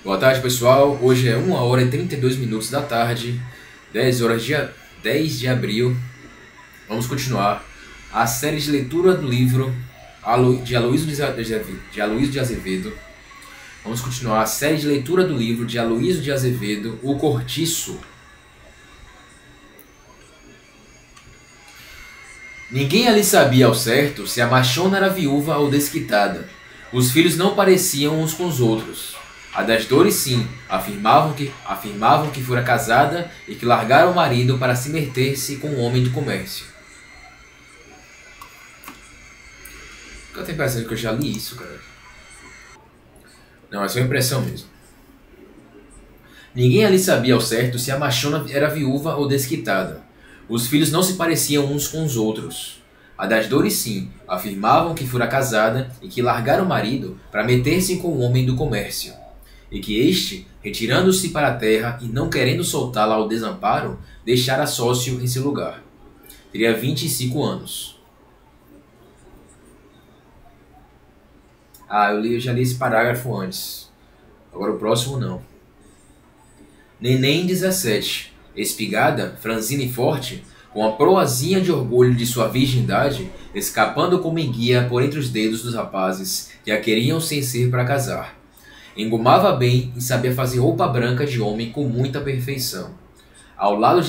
Boa tarde, pessoal. Hoje é 1h32 da tarde, 10 de abril. Vamos continuar a série de leitura do livro de Aloysio de Azevedo. Vamos continuar a série de leitura do livro de Aloysio de Azevedo, O Cortiço. Ninguém ali sabia ao certo se a machona era viúva ou desquitada. Os filhos não pareciam uns com os outros. A das dores, sim, afirmavam que fora casada e que largara o marido para se meter-se com um homem de comércio. Eu tenho a impressão que eu já li isso, cara. Não, é só impressão mesmo. Ninguém ali sabia ao certo se a machona era viúva ou desquitada. Os filhos não se pareciam uns com os outros. A das dores, sim, afirmavam que fora casada e que largara o marido para meter-se com um homem do comércio. E que este, retirando-se para a terra e não querendo soltá-la ao desamparo, deixara sócio em seu lugar. Teria 25 anos. Eu já li esse parágrafo antes. Agora o próximo não. Neném 17. Espigada, franzina e forte, com a proazinha de orgulho de sua virgindade, escapando como enguia por entre os dedos dos rapazes que a queriam sem ser para casar. Engomava bem e sabia fazer roupa branca de homem com muita perfeição. Ao lado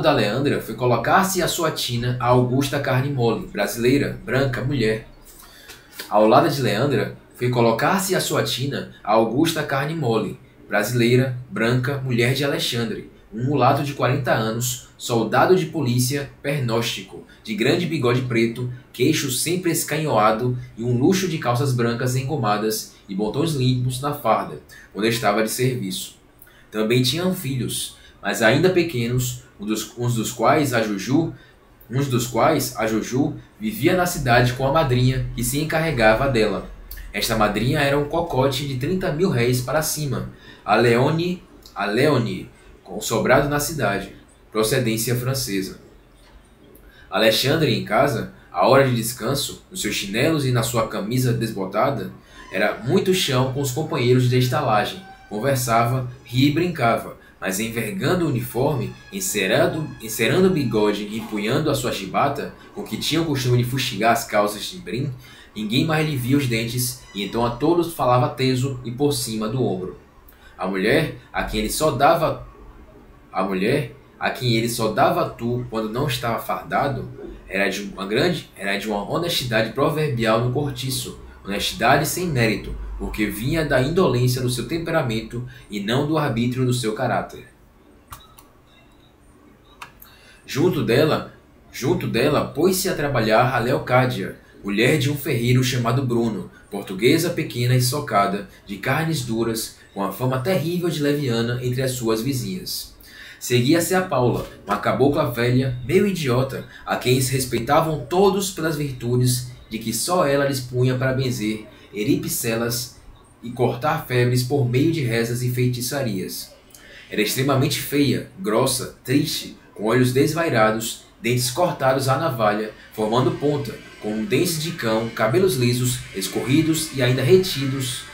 da Leandra, foi colocar-se a sua tina a Augusta Carne Mole, brasileira, branca, mulher. Ao lado de Leandra, foi colocar-se a sua tina a Augusta Carne Mole, brasileira, branca, mulher de Alexandre, um mulato de 40 anos, soldado de polícia, pernóstico, de grande bigode preto, queixo sempre escanhoado e um luxo de calças brancas engomadas e botões limpos na farda, onde estava de serviço. Também tinham filhos, mas ainda pequenos, uns dos quais a Juju vivia na cidade com a madrinha que se encarregava dela. Esta madrinha era um cocote de 30 mil réis para cima, a Leone, com sobrado na cidade, procedência francesa. Alexandre, em casa, à hora de descanso, nos seus chinelos e na sua camisa desbotada, era muito chão com os companheiros de estalagem, conversava, ria e brincava, mas envergando o uniforme, encerando o bigode e empunhando a sua chibata, com que tinha o costume de fustigar as calças de brim, ninguém mais lhe via os dentes, e então a todos falava teso e por cima do ombro. A mulher, a quem ele só dava tu quando não estava fardado, era de uma honestidade proverbial no cortiço, honestidade sem mérito, porque vinha da indolência do seu temperamento e não do arbítrio do seu caráter. Junto dela, pôs-se a trabalhar a Leocádia, mulher de um ferreiro chamado Bruno, portuguesa pequena e socada, de carnes duras, com a fama terrível de leviana entre as suas vizinhas. Seguia-se a Paula, uma cabocla velha, meio idiota, a quem se respeitavam todos pelas virtudes de que só ela dispunha para benzer eripicelas e cortar febres por meio de rezas e feitiçarias. Era extremamente feia, grossa, triste, com olhos desvairados, dentes cortados à navalha, formando ponta, com dentes de cão, cabelos lisos, escorridos e ainda retintos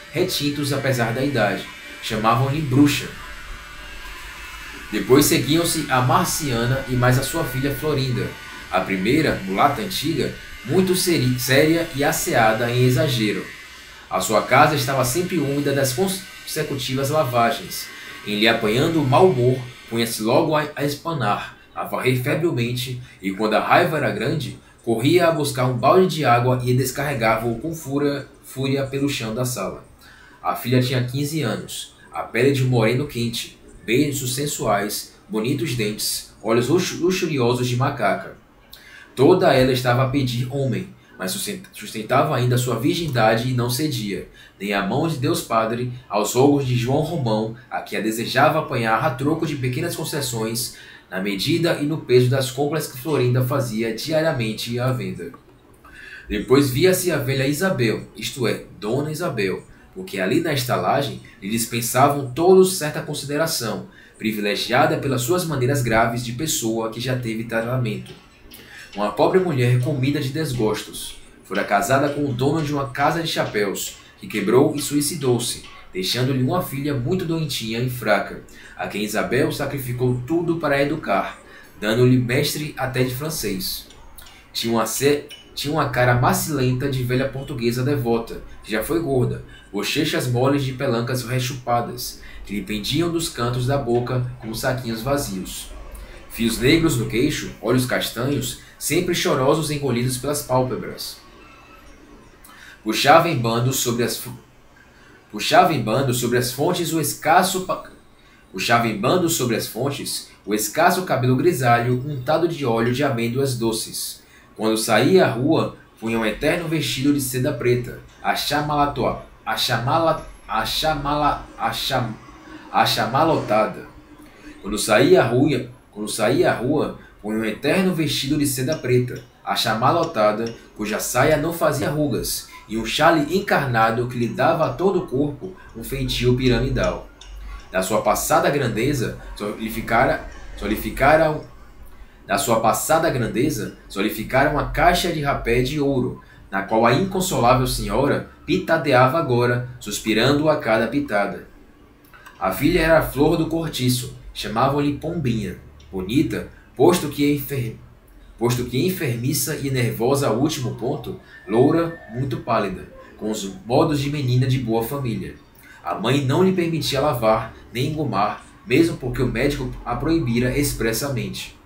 apesar da idade. Chamavam-lhe bruxa. Depois seguiam-se a Marciana e mais a sua filha Florinda. A primeira, mulata antiga, muito séria e asseada em exagero. A sua casa estava sempre úmida das consecutivas lavagens. Em lhe apanhando o mau humor, punha-se logo a espanar, a varrer febrilmente, e quando a raiva era grande, corria a buscar um balde de água e descarregava-o com fúria pelo chão da sala. A filha tinha 15 anos, a pele de um moreno quente, beijos sensuais, bonitos dentes, olhos luxuriosos de macaca. Toda ela estava a pedir homem, mas sustentava ainda sua virgindade e não cedia, nem à mão de Deus Padre, aos rogos de João Romão, a que a desejava apanhar a troco de pequenas concessões, na medida e no peso das compras que Florinda fazia diariamente à venda. Depois via-se a velha Isabel, isto é, Dona Isabel, porque ali na estalagem lhe dispensavam todos certa consideração, privilegiada pelas suas maneiras graves de pessoa que já teve tratamento. Uma pobre mulher comida de desgostos. Fora casada com o dono de uma casa de chapéus, que quebrou e suicidou-se, deixando-lhe uma filha muito doentinha e fraca, a quem Isabel sacrificou tudo para educar, dando-lhe mestre até de francês. Tinha uma cara macilenta de velha portuguesa devota, que já foi gorda, bochechas moles de pelancas rechupadas, que lhe pendiam dos cantos da boca como saquinhos vazios. Fios negros no queixo, olhos castanhos, sempre chorosos encolhidos pelas pálpebras. Puxava em bando sobre as fontes o escasso cabelo grisalho untado de óleo de amêndoas doces. Quando saía à rua, punha um eterno vestido de seda preta, achamalotada. Quando saía à rua, punha um eterno vestido de seda preta, achamalotada, cuja saia não fazia rugas, e um chale encarnado que lhe dava a todo o corpo um feitio piramidal. Da sua passada grandeza, só lhe ficara uma caixa de rapé de ouro, na qual a inconsolável senhora pitadeava agora, suspirando a cada pitada. A filha era a flor do cortiço, chamavam-lhe Pombinha, bonita, posto que enfermiça e nervosa ao último ponto, loura, muito pálida, com os modos de menina de boa família. A mãe não lhe permitia lavar, nem engomar, mesmo porque o médico a proibira expressamente.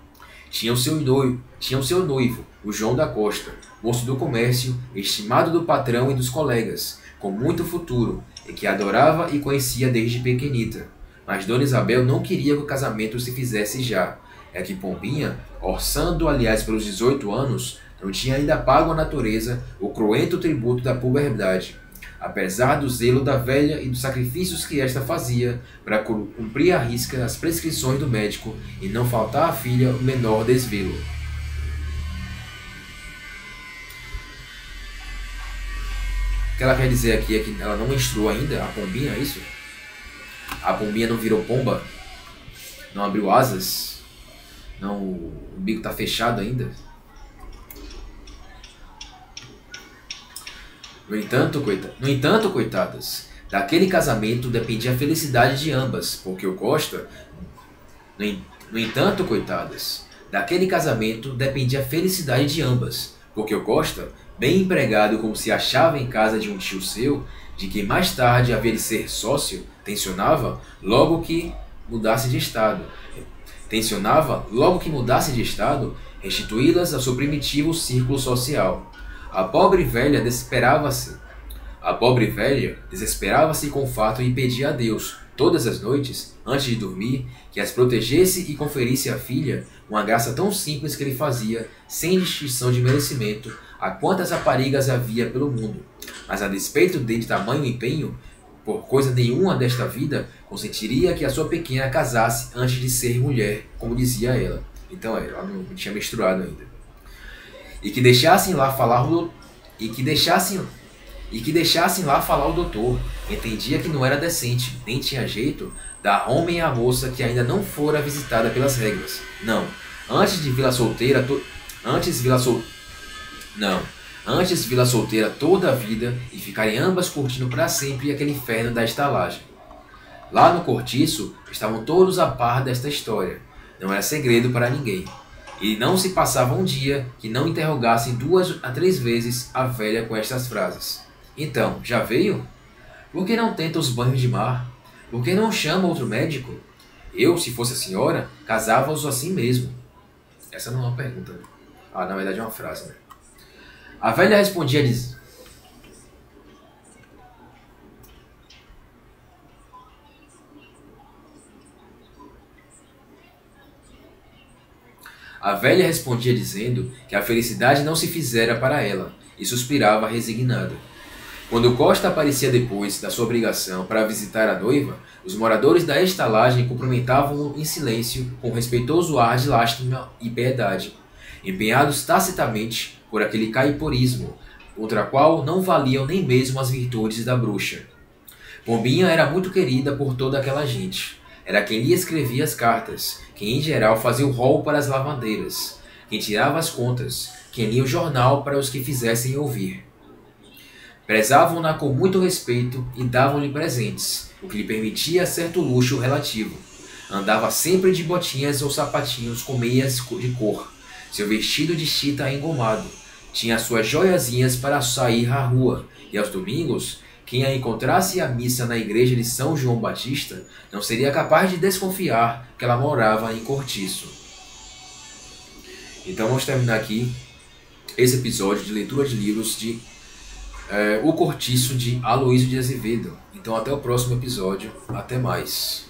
Tinha o seu noivo, o João da Costa, moço do comércio, estimado do patrão e dos colegas, com muito futuro, e que adorava e conhecia desde pequenita. Mas Dona Isabel não queria que o casamento se fizesse já. É que Pombinha, orçando aliás pelos 18 anos, não tinha ainda pago à natureza o cruento tributo da puberdade, apesar do zelo da velha e dos sacrifícios que esta fazia para cumprir à risca as prescrições do médico e não faltar à filha o menor desvelo. O que ela quer dizer aqui é que ela não menstruou ainda, a Pombinha, é isso? A Pombinha não virou pomba? Não abriu asas? Não, o bico está fechado ainda? No entanto, coitadas, daquele casamento dependia a felicidade de ambas, porque o Costa... No entanto, coitadas, daquele casamento dependia a felicidade de ambas, porque o Costa, bem empregado como se achava em casa de um tio seu, de quem mais tarde havia de ser sócio, tensionava logo que mudasse de estado, restituí-las ao seu primitivo círculo social. A pobre velha desesperava-se com o fato e pedia a Deus, todas as noites, antes de dormir, que as protegesse e conferisse à filha uma graça tão simples que ele fazia, sem distinção de merecimento, a quantas raparigas havia pelo mundo. Mas a despeito de tamanho empenho, por coisa nenhuma desta vida, consentiria que a sua pequena casasse antes de ser mulher, como dizia ela. Então ela não tinha menstruado ainda. E que deixassem lá falar o doutor. Entendia que não era decente, nem tinha jeito, dar homem à moça que ainda não fora visitada pelas regras. Não, antes vila solteira toda a vida e ficarem ambas curtindo para sempre aquele inferno da estalagem. Lá no cortiço estavam todos a par desta história. Não era segredo para ninguém. E não se passava um dia que não interrogassem 2 a 3 vezes a velha com estas frases. Então, já veio? Por que não tenta os banhos de mar? Por que não chama outro médico? Eu, se fosse a senhora, casava-os assim mesmo. Essa não é uma pergunta. Ah, na verdade é uma frase, né? A velha respondia dizendo que a felicidade não se fizera para ela, e suspirava resignada. Quando Costa aparecia depois da sua obrigação para visitar a noiva, os moradores da estalagem cumprimentavam-o em silêncio, com respeitoso ar de lástima e piedade, empenhados tacitamente por aquele caiporismo, contra o qual não valiam nem mesmo as virtudes da bruxa. Pombinha era muito querida por toda aquela gente. Era quem lhe escrevia as cartas, quem em geral fazia o rol para as lavandeiras, quem tirava as contas, quem lia o jornal para os que fizessem ouvir. Prezavam-na com muito respeito e davam-lhe presentes, o que lhe permitia certo luxo relativo. Andava sempre de botinhas ou sapatinhos com meias de cor, seu vestido de chita engomado. Tinha suas joiazinhas para sair à rua, e aos domingos, quem a encontrasse à missa na igreja de São João Batista não seria capaz de desconfiar que ela morava em Cortiço. Então vamos terminar aqui esse episódio de leitura de livros de O Cortiço, de Aloísio de Azevedo. Então até o próximo episódio. Até mais.